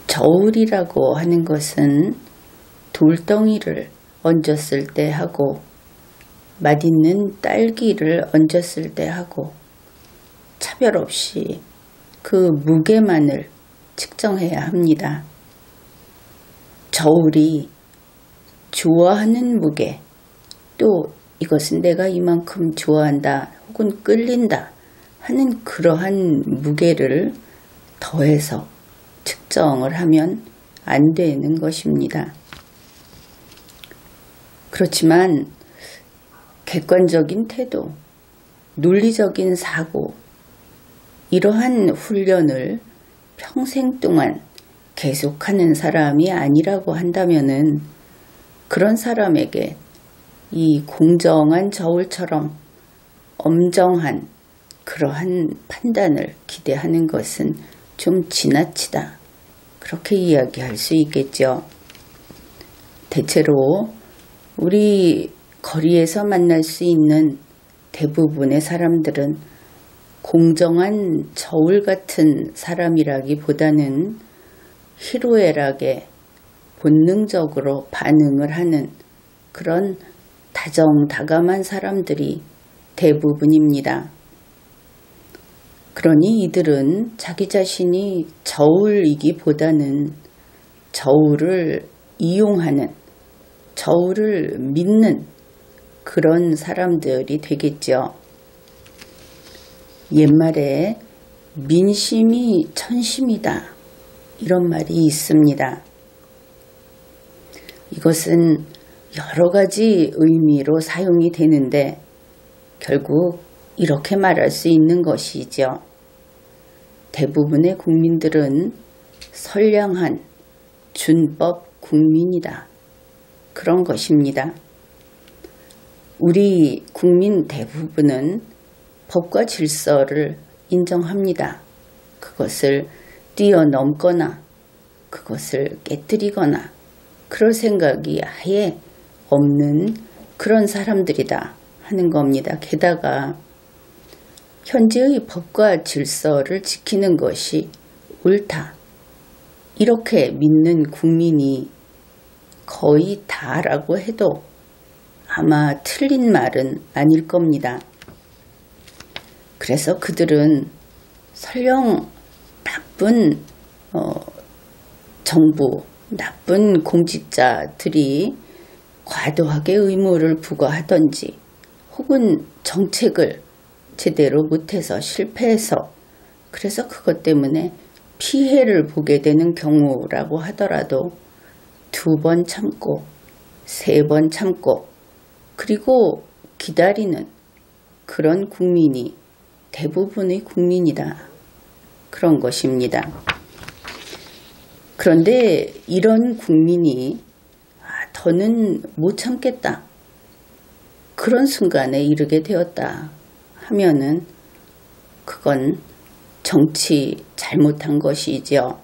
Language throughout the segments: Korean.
저울이라고 하는 것은 돌덩이를 얹었을 때 하고 맛있는 딸기를 얹었을 때 하고 차별 없이 그 무게만을 측정해야 합니다. 저울이 좋아하는 무게, 또 이것은 내가 이만큼 좋아한다 혹은 끌린다 하는 그러한 무게를 더해서 측정을 하면 안 되는 것입니다. 그렇지만 객관적인 태도, 논리적인 사고, 이러한 훈련을 평생 동안 계속하는 사람이 아니라고 한다면은 그런 사람에게 이 공정한 저울처럼 엄정한 그러한 판단을 기대하는 것은 좀 지나치다. 그렇게 이야기할 수 있겠죠. 대체로 우리 거리에서 만날 수 있는 대부분의 사람들은 공정한 저울 같은 사람이라기보다는 희로애락에 본능적으로 반응을 하는 그런 다정다감한 사람들이 대부분입니다. 그러니 이들은 자기 자신이 저울이기보다는 저울을 이용하는, 저울을 믿는 그런 사람들이 되겠죠. 옛말에 민심이 천심이다 이런 말이 있습니다. 이것은 여러 가지 의미로 사용이 되는데 결국 이렇게 말할 수 있는 것이죠. 대부분의 국민들은 선량한 준법 국민이다. 그런 것입니다. 우리 국민 대부분은 법과 질서를 인정합니다. 그것을 뛰어넘거나 그것을 깨뜨리거나 그럴 생각이 아예 없는 그런 사람들이다 하는 겁니다. 게다가 현재의 법과 질서를 지키는 것이 옳다. 이렇게 믿는 국민이 거의 다라고 해도 아마 틀린 말은 아닐 겁니다. 그래서 그들은 설령 나쁜 정부, 나쁜 공직자들이 과도하게 의무를 부과하든지 혹은 정책을 제대로 못해서 실패해서 그래서 그것 때문에 피해를 보게 되는 경우라고 하더라도 2번 참고 3번 참고 그리고 기다리는 그런 국민이 대부분의 국민이다. 그런 것입니다. 그런데 이런 국민이 더는 못 참겠다. 그런 순간에 이르게 되었다 하면은 그건 정치 잘못한 것이죠.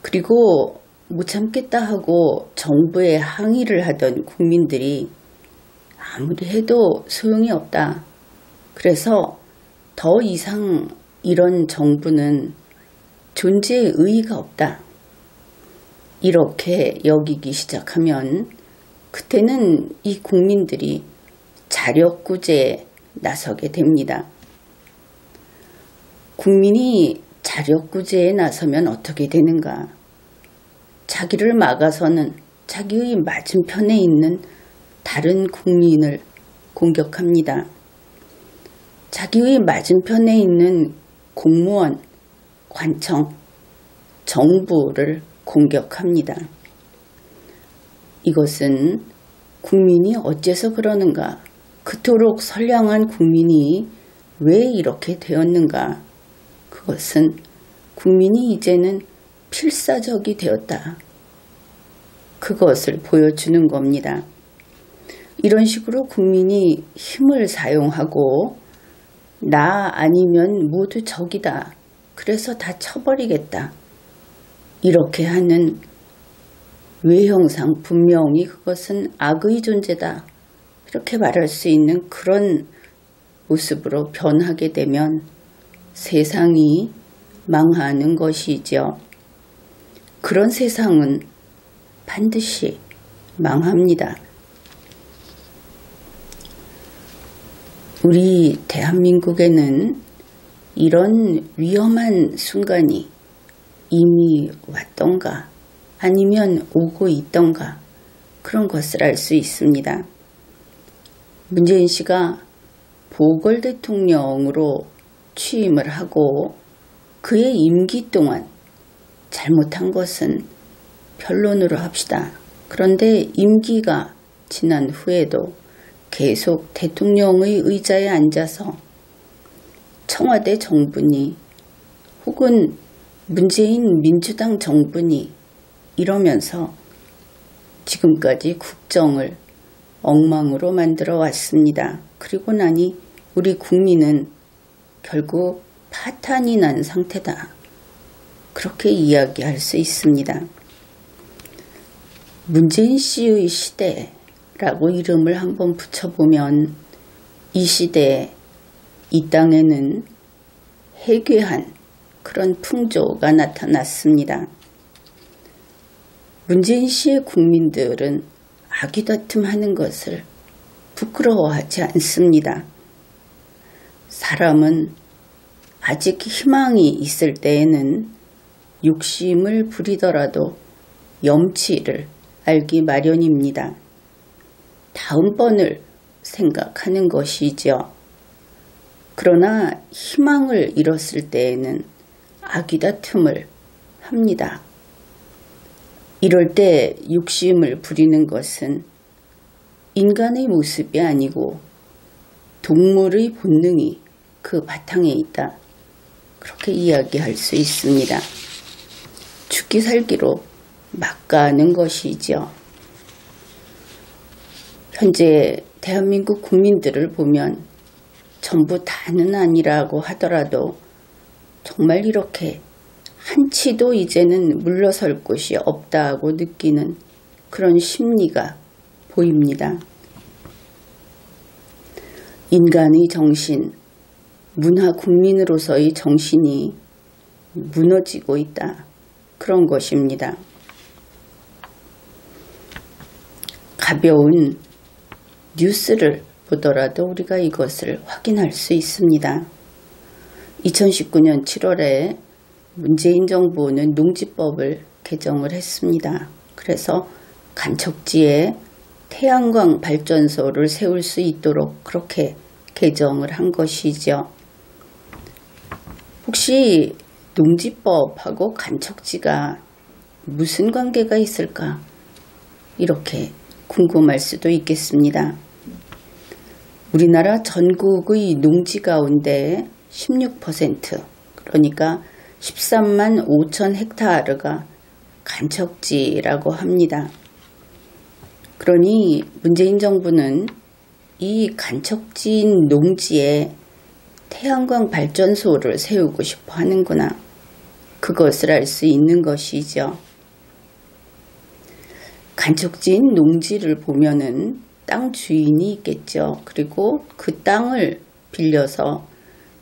그리고 못 참겠다 하고 정부에 항의를 하던 국민들이 아무리 해도 소용이 없다. 그래서 더 이상 이런 정부는 존재의 의의가 없다. 이렇게 여기기 시작하면 그때는 이 국민들이 자력구제에 나서게 됩니다. 국민이 자력구제에 나서면 어떻게 되는가? 자기를 막아서는 자기의 맞은편에 있는 다른 국민을 공격합니다. 자기의 맞은편에 있는 공무원, 관청, 정부를 공격합니다. 이것은 국민이 어째서 그러는가? 그토록 선량한 국민이 왜 이렇게 되었는가? 그것은 국민이 이제는 필사적이 되었다. 그것을 보여주는 겁니다. 이런 식으로 국민이 힘을 사용하고 나 아니면 모두 적이다. 그래서 다 쳐버리겠다. 이렇게 하는 외형상 분명히 그것은 악의 존재다. 이렇게 말할 수 있는 그런 모습으로 변하게 되면 세상이 망하는 것이죠. 그런 세상은 반드시 망합니다. 우리 대한민국에는 이런 위험한 순간이 이미 왔던가 아니면 오고 있던가 그런 것을 알 수 있습니다. 문재인 씨가 보궐 대통령으로 취임을 하고 그의 임기 동안 잘못한 것은 변론으로 합시다. 그런데 임기가 지난 후에도 계속 대통령의 의자에 앉아서 청와대 정부니 혹은 문재인 민주당 정부니 이러면서 지금까지 국정을 엉망으로 만들어 왔습니다. 그리고 나니 우리 국민은 결국 파탄이 난 상태다. 그렇게 이야기할 수 있습니다. 문재인 씨의 시대라고 이름을 한번 붙여보면 이 시대에 이 땅에는 해괴한 그런 풍조가 나타났습니다. 문재인 씨의 국민들은 아귀다툼하는 것을 부끄러워하지 않습니다. 사람은 아직 희망이 있을 때에는 욕심을 부리더라도 염치를 알기 마련입니다. 다음번을 생각하는 것이죠. 그러나 희망을 잃었을 때에는 아귀다툼을 합니다. 이럴 때 욕심을 부리는 것은 인간의 모습이 아니고 동물의 본능이 그 바탕에 있다. 그렇게 이야기할 수 있습니다. 죽기 살기로 막가는 것이죠. 현재 대한민국 국민들을 보면 전부 다는 아니라고 하더라도 정말 이렇게 한치도 이제는 물러설 곳이 없다고 느끼는 그런 심리가 보입니다. 인간의 정신, 문화 국민으로서의 정신이 무너지고 있다. 그런 것입니다. 가벼운 뉴스를 보더라도 우리가 이것을 확인할 수 있습니다. 2019년 7월에 문재인 정부는 농지법을 개정을 했습니다. 그래서 간척지에 태양광 발전소를 세울 수 있도록 그렇게 개정을 한 것이죠. 혹시 농지법하고 간척지가 무슨 관계가 있을까? 이렇게 궁금할 수도 있겠습니다. 우리나라 전국의 농지 가운데 16% 그러니까 13만 5천 헥타르가 간척지라고 합니다. 그러니 문재인 정부는 이 간척지인 농지에 태양광 발전소를 세우고 싶어 하는구나. 그것을 알 수 있는 것이죠. 간척지인 농지를 보면은 땅 주인이 있겠죠. 그리고 그 땅을 빌려서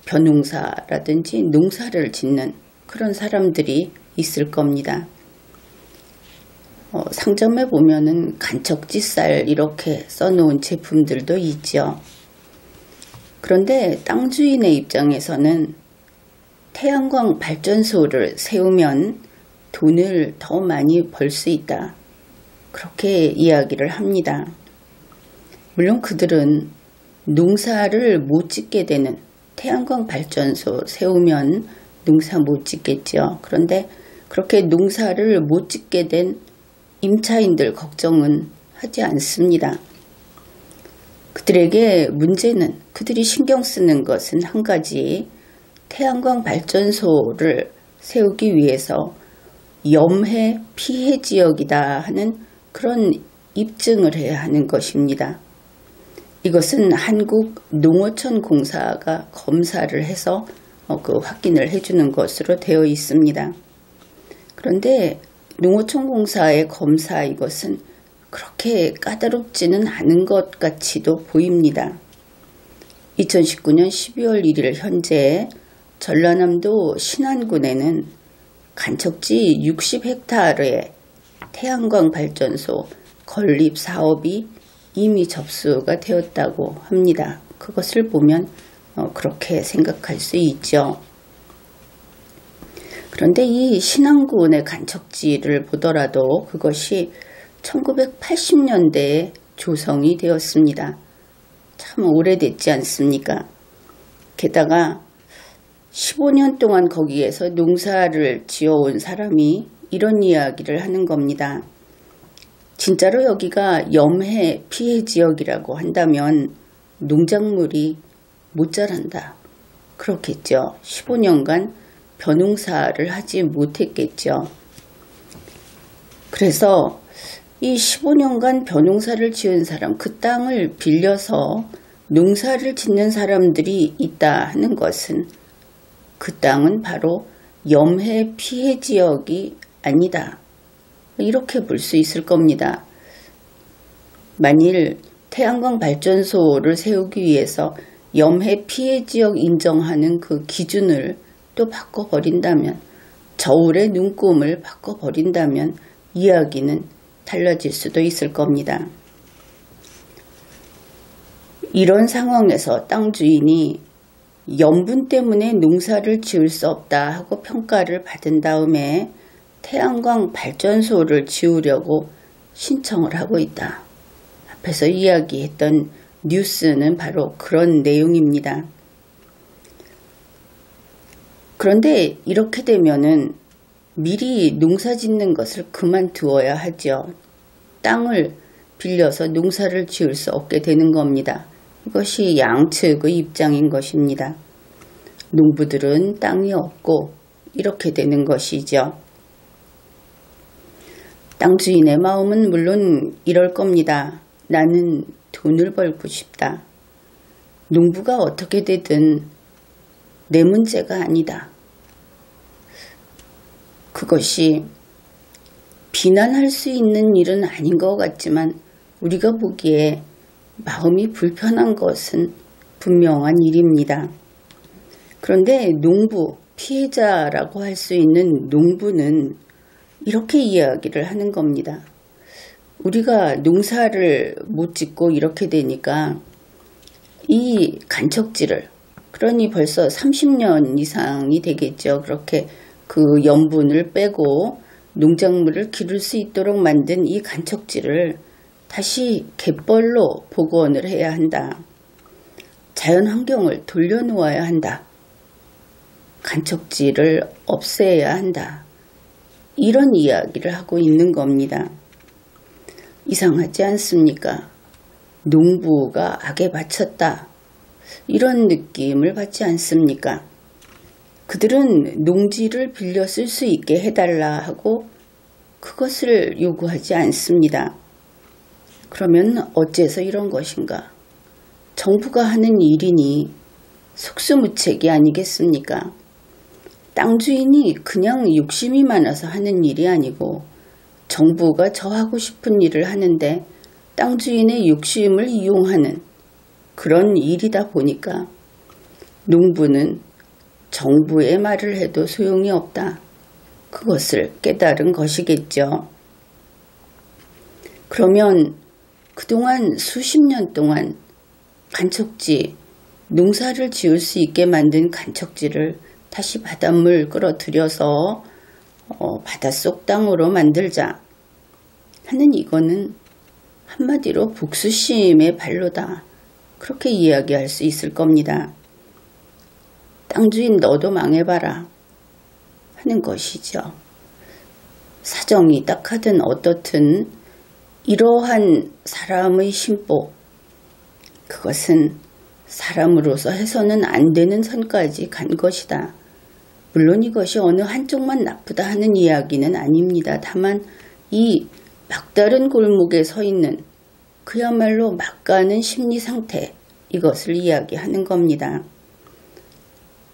벼농사라든지 농사를 짓는 그런 사람들이 있을 겁니다. 상점에 보면은 간척지쌀 이렇게 써놓은 제품들도 있죠. 그런데 땅 주인의 입장에서는 태양광 발전소를 세우면 돈을 더 많이 벌 수 있다. 그렇게 이야기를 합니다. 물론 그들은 농사를 못 짓게 되는 태양광 발전소 세우면 농사 못 짓겠죠. 그런데 그렇게 농사를 못 짓게 된 임차인들 걱정은 하지 않습니다. 그들에게 문제는 그들이 신경 쓰는 것은 한 가지, 태양광 발전소를 세우기 위해서 염해 피해 지역이다 하는 그런 입증을 해야 하는 것입니다. 이것은 한국농어촌공사가 검사를 해서 그 확인을 해주는 것으로 되어 있습니다. 그런데 농어촌공사의 검사 이것은 그렇게 까다롭지는 않은 것 같이도 보입니다. 2019년 12월 1일 현재 전라남도 신안군에는 간척지 60헥타르의 태양광 발전소 건립 사업이 이미 접수가 되었다고 합니다. 그것을 보면 그렇게 생각할 수 있죠. 그런데 이 신안군의 간척지를 보더라도 그것이 1980년대에 조성이 되었습니다. 참 오래됐지 않습니까? 게다가 15년 동안 거기에서 농사를 지어온 사람이 이런 이야기를 하는 겁니다. 진짜로 여기가 염해 피해 지역이라고 한다면 농작물이 못 자란다. 그렇겠죠. 15년간 벼농사를 하지 못했겠죠. 그래서 이 15년간 벼농사를 지은 사람, 그 땅을 빌려서 농사를 짓는 사람들이 있다 하는 것은 그 땅은 바로 염해 피해 지역이 아니다. 이렇게 볼 수 있을 겁니다. 만일 태양광 발전소를 세우기 위해서 염해 피해 지역 인정하는 그 기준을 또 바꿔버린다면, 저울의 눈금을 바꿔버린다면 이야기는 달라질 수도 있을 겁니다. 이런 상황에서 땅 주인이 염분 때문에 농사를 지을 수 없다 하고 평가를 받은 다음에 태양광 발전소를 지으려고 신청을 하고 있다. 앞에서 이야기했던 뉴스는 바로 그런 내용입니다. 그런데 이렇게 되면은 미리 농사 짓는 것을 그만두어야 하죠. 땅을 빌려서 농사를 지을 수 없게 되는 겁니다. 이것이 양측의 입장인 것입니다. 농부들은 땅이 없고 이렇게 되는 것이죠. 땅 주인의 마음은 물론 이럴 겁니다. 나는 돈을 벌고 싶다. 농부가 어떻게 되든 내 문제가 아니다. 그것이 비난할 수 있는 일은 아닌 것 같지만 우리가 보기에 마음이 불편한 것은 분명한 일입니다. 그런데 농부, 피해자라고 할 수 있는 농부는 이렇게 이야기를 하는 겁니다. 우리가 농사를 못 짓고 이렇게 되니까 이 간척지를, 그러니 벌써 30년 이상이 되겠죠. 그렇게 그 염분을 빼고 농작물을 기를 수 있도록 만든 이 간척지를 다시 갯벌로 복원을 해야 한다. 자연 환경을 돌려놓아야 한다. 간척지를 없애야 한다. 이런 이야기를 하고 있는 겁니다. 이상하지 않습니까? 농부가 악에 바쳤다. 이런 느낌을 받지 않습니까? 그들은 농지를 빌려 쓸 수 있게 해달라 하고 그것을 요구하지 않습니다. 그러면 어째서 이런 것인가? 정부가 하는 일이니 속수무책이 아니겠습니까? 땅 주인이 그냥 욕심이 많아서 하는 일이 아니고 정부가 저 하고 싶은 일을 하는데 땅 주인의 욕심을 이용하는 그런 일이다 보니까 농부는 정부의 말을 해도 소용이 없다. 그것을 깨달은 것이겠죠. 그러면 그동안 수십 년 동안 간척지, 농사를 지을 수 있게 만든 간척지를 다시 바닷물 끌어들여서 바닷속 땅으로 만들자 하는 이거는 한마디로 복수심의 발로다. 그렇게 이야기할 수 있을 겁니다. 땅 주인 너도 망해봐라 하는 것이죠. 사정이 딱하든 어떻든 이러한 사람의 심보, 그것은 사람으로서 해서는 안 되는 선까지 간 것이다. 물론 이것이 어느 한쪽만 나쁘다 하는 이야기는 아닙니다. 다만 이 막다른 골목에 서 있는 그야말로 막가는 심리 상태, 이것을 이야기하는 겁니다.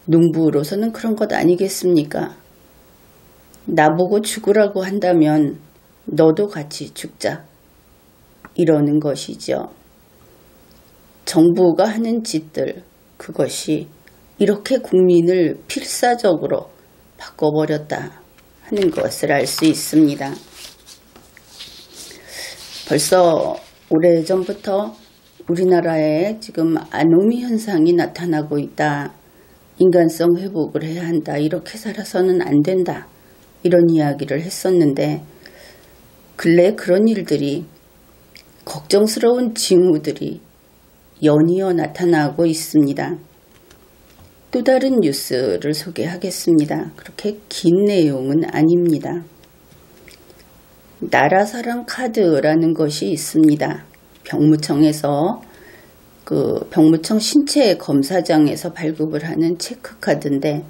농부로서는 그런 것 아니겠습니까? 나보고 죽으라고 한다면 너도 같이 죽자. 이러는 것이죠. 정부가 하는 짓들, 그것이 이렇게 국민을 필사적으로 바꿔버렸다. 하는 것을 알 수 있습니다. 벌써 오래전부터 우리나라에 지금 아노미 현상이 나타나고 있다. 인간성 회복을 해야 한다. 이렇게 살아서는 안 된다. 이런 이야기를 했었는데 근래 그런 일들이 걱정스러운 징후들이 연이어 나타나고 있습니다. 또 다른 뉴스를 소개하겠습니다. 그렇게 긴 내용은 아닙니다. 나라사랑 카드라는 것이 있습니다. 병무청에서 병무청 신체 검사장에서 발급을 하는 체크카드인데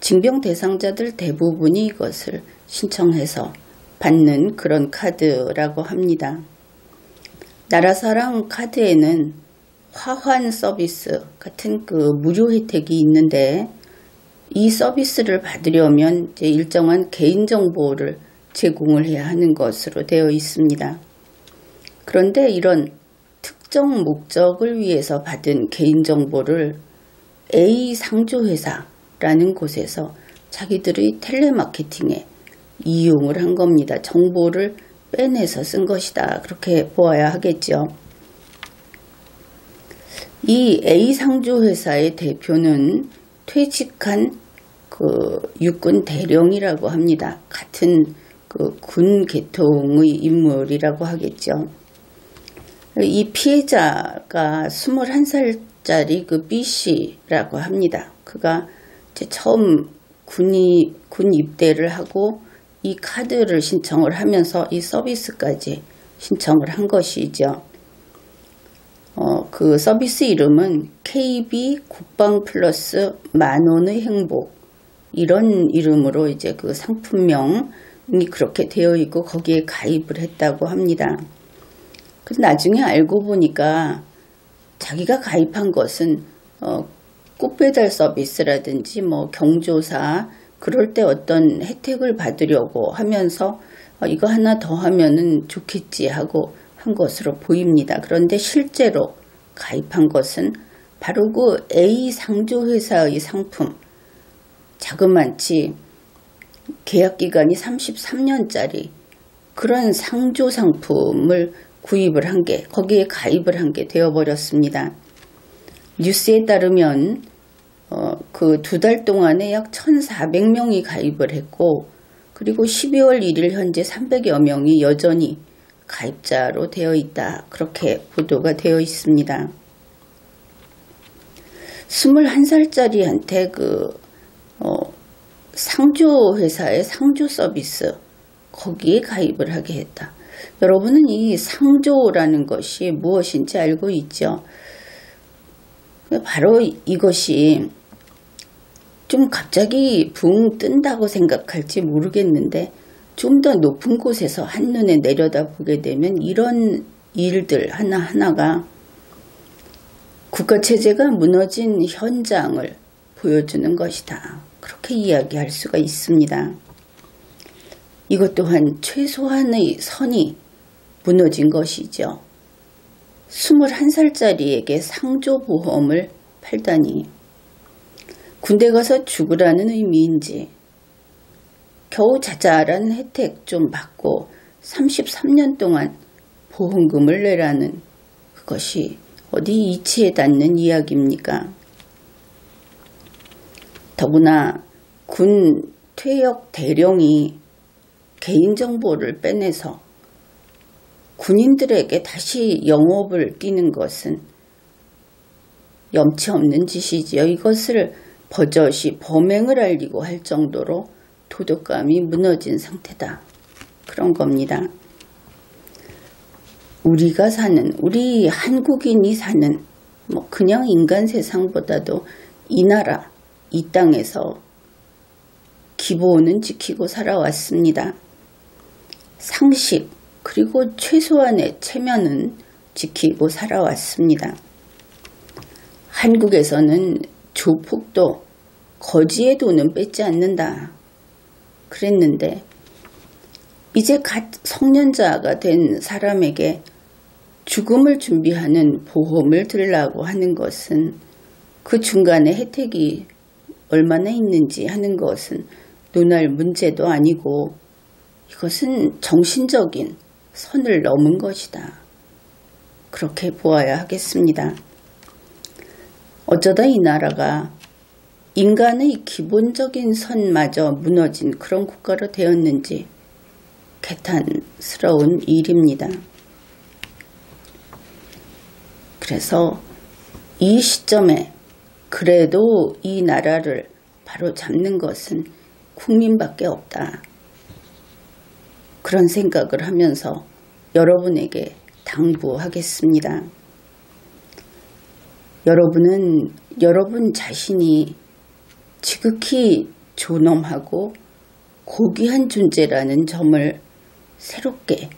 징병 대상자들 대부분이 이것을 신청해서 받는 그런 카드라고 합니다. 나라사랑 카드에는 화환 서비스 같은 무료 혜택이 있는데 이 서비스를 받으려면 이제 일정한 개인정보를 제공을 해야 하는 것으로 되어 있습니다. 그런데 이런 특정 목적을 위해서 받은 개인정보를 A 상조회사라는 곳에서 자기들의 텔레마케팅에 이용을 한 겁니다. 정보를 빼내서 쓴 것이다. 그렇게 보아야 하겠죠. 이 A 상조회사의 대표는 퇴직한 육군 대령이라고 합니다. 같은 군 계통의 인물이라고 하겠죠. 이 피해자가 21살짜리 B씨라고 합니다. 그가 이제 처음 군 입대를 하고 이 카드를 신청을 하면서 이 서비스까지 신청을 한 것이죠. 그 서비스 이름은 KB 국방 플러스 만원의 행복 이런 이름으로 이제 그 상품명이 그렇게 되어 있고 거기에 가입을 했다고 합니다. 그래서 나중에 알고 보니까 자기가 가입한 것은 꽃배달 서비스라든지 경조사 그럴 때 어떤 혜택을 받으려고 하면서 이거 하나 더 하면은 좋겠지 하고 한 것으로 보입니다. 그런데 실제로 가입한 것은 바로 그 A 상조회사의 상품, 자그마치 계약기간이 33년짜리 그런 상조 상품을 구입을 한 게, 거기에 가입을 한 게 되어버렸습니다. 뉴스에 따르면 그 2달 동안에 약 1,400명이 가입을 했고, 그리고 12월 1일 현재 300여 명이 여전히 가입자로 되어 있다. 그렇게 보도가 되어 있습니다. 21살짜리한테 상조회사의 상조 서비스 거기에 가입을 하게 했다. 여러분은 이 상조라는 것이 무엇인지 알고 있죠? 바로 이것이 좀 갑자기 붕 뜬다고 생각할지 모르겠는데 좀 더 높은 곳에서 한눈에 내려다보게 되면 이런 일들 하나하나가 국가체제가 무너진 현장을 보여주는 것이다. 그렇게 이야기할 수가 있습니다. 이것 또한 최소한의 선이 무너진 것이죠. 21살짜리에게 상조보험을 팔다니 군대 가서 죽으라는 의미인지 겨우 자잘한 혜택 좀 받고 33년 동안 보험금을 내라는 그것이 어디 이치에 닿는 이야기입니까? 더구나 군 퇴역 대령이 개인정보를 빼내서 군인들에게 다시 영업을 뛰는 것은 염치 없는 짓이지요. 이것을 버젓이 범행을 알리고 할 정도로 도덕감이 무너진 상태다. 그런 겁니다. 우리가 사는, 우리 한국인이 사는 그냥 인간 세상보다도 이 나라, 이 땅에서 기본은 지키고 살아왔습니다. 상식 그리고 최소한의 체면은 지키고 살아왔습니다. 한국에서는 조폭도 거지의 돈은 뺏지 않는다. 그랬는데 이제 갓 성년자가 된 사람에게 죽음을 준비하는 보험을 들라고 하는 것은 그 중간에 혜택이 얼마나 있는지 하는 것은 논할 문제도 아니고 이것은 정신적인 선을 넘은 것이다. 그렇게 보아야 하겠습니다. 어쩌다 이 나라가 인간의 기본적인 선마저 무너진 그런 국가로 되었는지 개탄스러운 일입니다. 그래서 이 시점에 그래도 이 나라를 바로 잡는 것은 국민밖에 없다. 그런 생각을 하면서 여러분에게 당부하겠습니다. 여러분은 여러분 자신이 지극히 존엄하고 고귀한 존재라는 점을 새롭게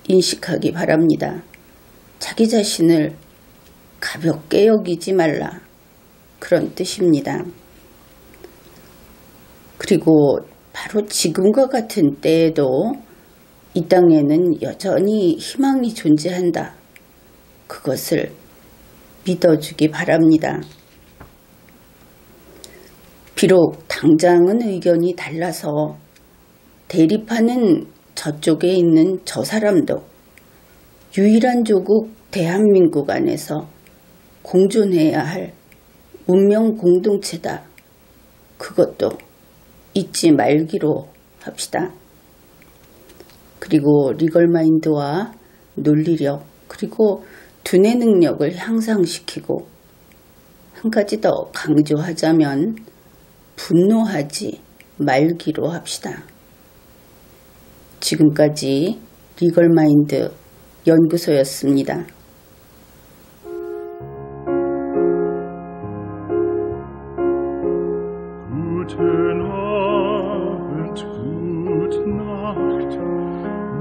인식하기 바랍니다. 자기 자신을 가볍게 여기지 말라. 그런 뜻입니다. 그리고 바로 지금과 같은 때에도 이 땅에는 여전히 희망이 존재한다. 그것을 믿어주기 바랍니다. 비록 당장은 의견이 달라서 대립하는 저쪽에 있는 저 사람도 유일한 조국 대한민국 안에서 공존해야 할 운명 공동체다. 그것도 잊지 말기로 합시다. 그리고 리걸마인드와 논리력 그리고 두뇌 능력을 향상시키고 한 가지 더 강조하자면 분노하지 말기로 합시다. 지금까지 리걸마인드 연구소였습니다. Guten Abend, gute Nacht,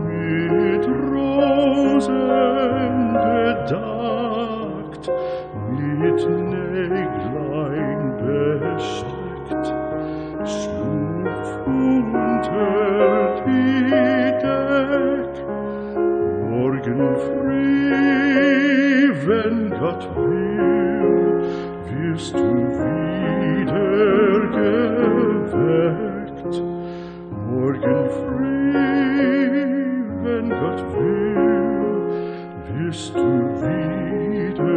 mit Rosen bedeckt, mit Näglein besteckt, Schlupf unter die Deck, morgen früh, wenn Gott will, wirst du wieder geweckt. Morgen früh, wenn Gott will, wirst du wieder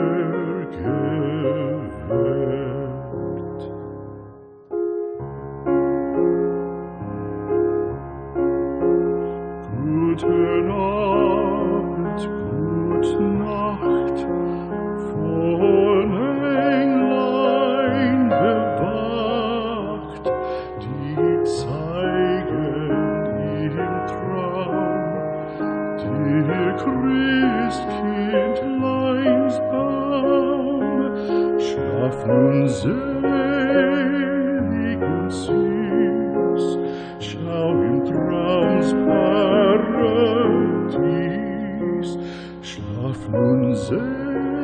geweckt. Guten Abend, gute Nacht, von Englein bewacht, die zeigen im Traum dir Christkindleins Baum. Schlaf nun selig und süß, schau im Traums Paradies. Schlaf nun selig